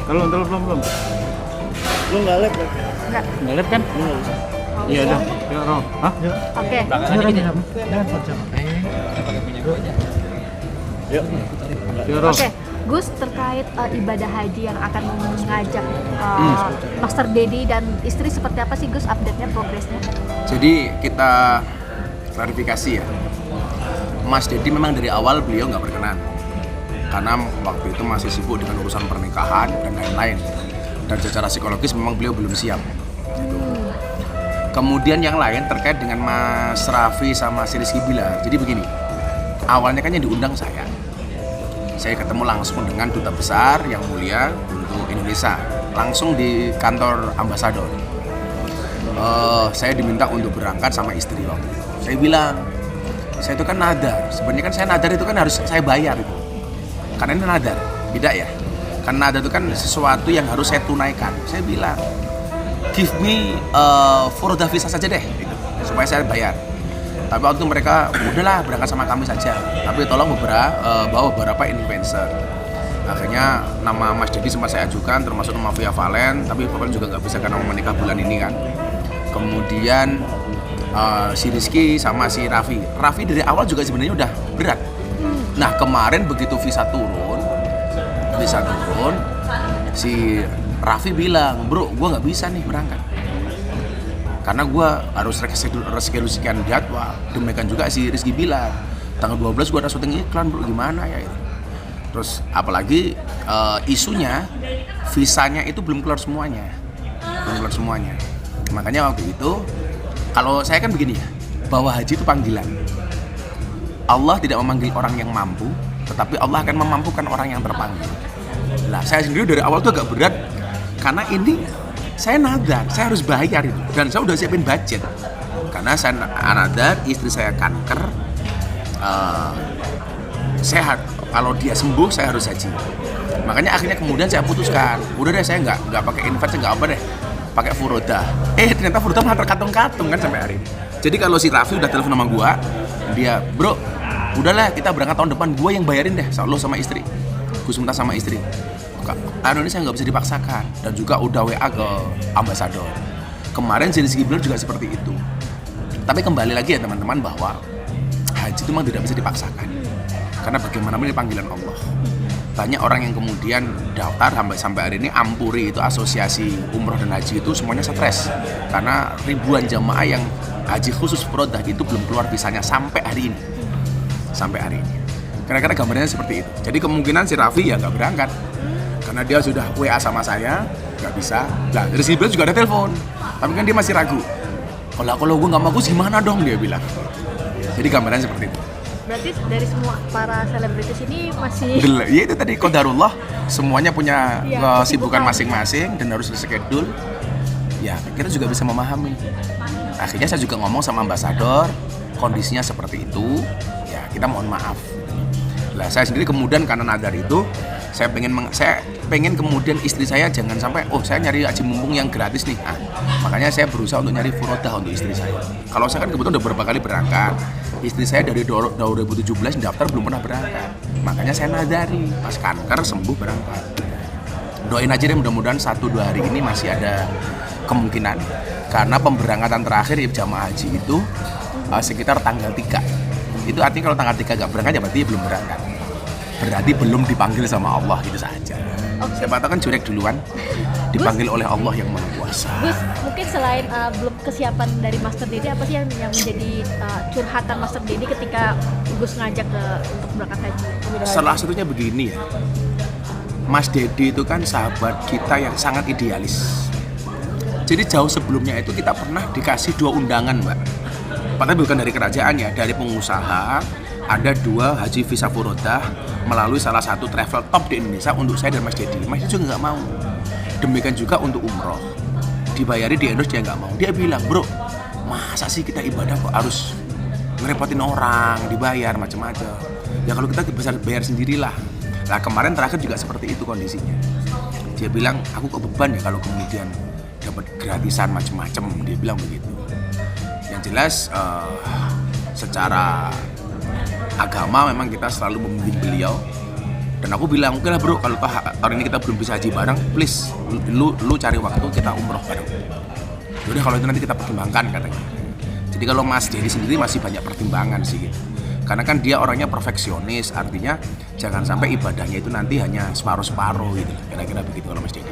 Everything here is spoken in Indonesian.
Belum. Lu nggak live kan? Nggak lihat kan? Lu nggak usah. Iya dah. Ya, Ro. Hah? Oke. Jangan ponsel. Yuk. Ya, Ro. Oke, Gus, terkait ibadah haji yang akan mengajak Master Dedi dan istri, seperti apa sih Gus update-nya, progresnya? Jadi kita klarifikasi ya, Mas Dedi memang dari awal beliau nggak berkenan karena waktu itu masih sibuk dengan urusan pernikahan dan lain-lain, dan secara psikologis memang beliau belum siap gitu. Kemudian yang lain terkait dengan Mas Raffi sama si Rizky Bilar. Jadi begini, awalnya kan yang diundang saya ketemu langsung dengan duta besar yang mulia untuk Indonesia, langsung di kantor ambasador. Saya diminta untuk berangkat sama istri waktu itu. Saya bilang, saya itu kan nadar. Sebenarnya kan saya nadar itu kan harus saya bayar itu. Karena ini nadar, beda ya. Karena nadar itu kan sesuatu yang harus saya tunaikan. Saya bilang, give me furodah visa saja deh, gitu, supaya saya bayar. Tapi waktu itu mereka, udahlah berangkat sama kami saja. Tapi tolong bawa beberapa influencer. Akhirnya nama Mas Dedi sempat saya ajukan, termasuk nama Via Valen. Tapi Valen juga nggak bisa karena mau menikah bulan ini kan. Kemudian si Rizky sama si Raffi dari awal juga sebenarnya udah berat. Nah kemarin begitu visa turun, si Raffi bilang, bro, gue nggak bisa nih berangkat karena gue harus reschedule jadwal. Demikian juga si Rizky bilang, tanggal 12 gue ada syuting iklan, bro, gimana ya itu. Terus apalagi isunya visanya itu belum keluar semuanya. Makanya waktu itu, kalau saya kan begini ya, bahwa haji itu panggilan. Allah tidak memanggil orang yang mampu, tetapi Allah akan memampukan orang yang terpanggil. Nah, saya sendiri dari awal tuh agak berat, karena ini saya nadar, saya harus bayar itu, dan saya udah siapin budget. Karena saya nadar, istri saya kanker, sehat. Kalau dia sembuh, saya harus haji. Makanya akhirnya kemudian saya putuskan, udah deh saya nggak pakai invest, nggak apa deh, pakai furodah. Ternyata furodah malah terkatung-katung kan sampai hari ini. Jadi kalau si Raffi udah telepon sama gua, dia, bro, udahlah kita berangkat tahun depan, gua yang bayarin deh, lo sama istri. Gus minta sama istri. Ini saya nggak bisa dipaksakan, dan juga udah WA ke ambasador. Kemarin si Rizky Bilar juga seperti itu. Tapi kembali lagi ya teman-teman, bahwa haji itu memang tidak bisa dipaksakan. Karena bagaimanapun ini panggilan Allah. Banyak orang yang kemudian daftar sampai hari ini, Ampuri itu asosiasi umroh dan haji itu semuanya stres karena ribuan jamaah yang haji khusus furodah itu belum keluar visanya sampai hari ini. Kira-kira gambarnya seperti itu. Jadi kemungkinan si Raffi ya nggak berangkat karena dia sudah WA sama saya, nggak bisa. Nah, dari si Bilar juga ada telepon, tapi kan dia masih ragu. Kalau gue nggak bagus gimana dong, dia bilang. Jadi gambarnya seperti itu. Berarti dari semua para selebritis ini masih... Ya itu tadi, qadarullah, semuanya punya kesibukan kesibukan masing-masing dan harus reschedule. Ya, kita juga bisa memahami. Akhirnya saya juga ngomong sama ambasador, kondisinya seperti itu, ya kita mohon maaf. Lah saya sendiri kemudian karena nadar itu, saya pengen kemudian istri saya jangan sampai, saya nyari haji mumpung yang gratis nih. Makanya saya berusaha untuk nyari furodah untuk istri saya. Kalau saya kan kebetulan udah beberapa kali berangkat. Istri saya dari 2017 daftar belum pernah berangkat. Makanya saya nadari, pas kanker sembuh berangkat. Doain aja deh, mudah-mudahan 1-2 hari ini masih ada kemungkinan. Karena pemberangkatan terakhir jamaah haji itu sekitar tanggal 3. Itu artinya kalau tanggal 3 gak berangkat ya berarti belum berangkat. Berarti belum dipanggil sama Allah, gitu saja. Okay. Siapa tahu kan jurek duluan, dipanggil oleh Allah yang Maha Kuasa. Gus, mungkin selain belum kesiapan dari Master Dedi, apa sih yang menjadi curhatan Master Dedi ketika Gus ngajak untuk berangkat haji? Salah satunya begini ya, Mas Dedi itu kan sahabat kita yang sangat idealis. Jadi jauh sebelumnya itu kita pernah dikasih 2 undangan, Mbak. Padahal bukan dari kerajaan ya, dari pengusaha. Ada 2 haji visa furodah melalui salah satu travel top di Indonesia untuk saya dan Mas Dedi. Mas Dedi juga nggak mau. Demikian juga untuk umroh, dibayari di endorse, dia nggak mau. Dia bilang, bro, masa sih kita ibadah kok harus ngerepotin orang, dibayar macam-macam. Ya kalau kita bisa bayar sendirilah. Nah kemarin terakhir juga seperti itu kondisinya. Dia bilang, aku kok beban ya kalau kemudian dapat gratisan macam-macam. Dia bilang begitu. Yang jelas secara agama memang kita selalu membimbing beliau Dan aku bilang, oke lah bro, kalau tahun ini kita belum bisa haji bareng, please lu cari waktu kita umroh bareng. Yaudah kalau itu nanti kita pertimbangkan katanya. Jadi kalau Mas Dedi sendiri masih banyak pertimbangan sih gitu. Karena kan dia orangnya perfeksionis, artinya jangan sampai ibadahnya itu nanti hanya separuh-separuh gitu. Kira-kira begitu kalau Mas Dedi.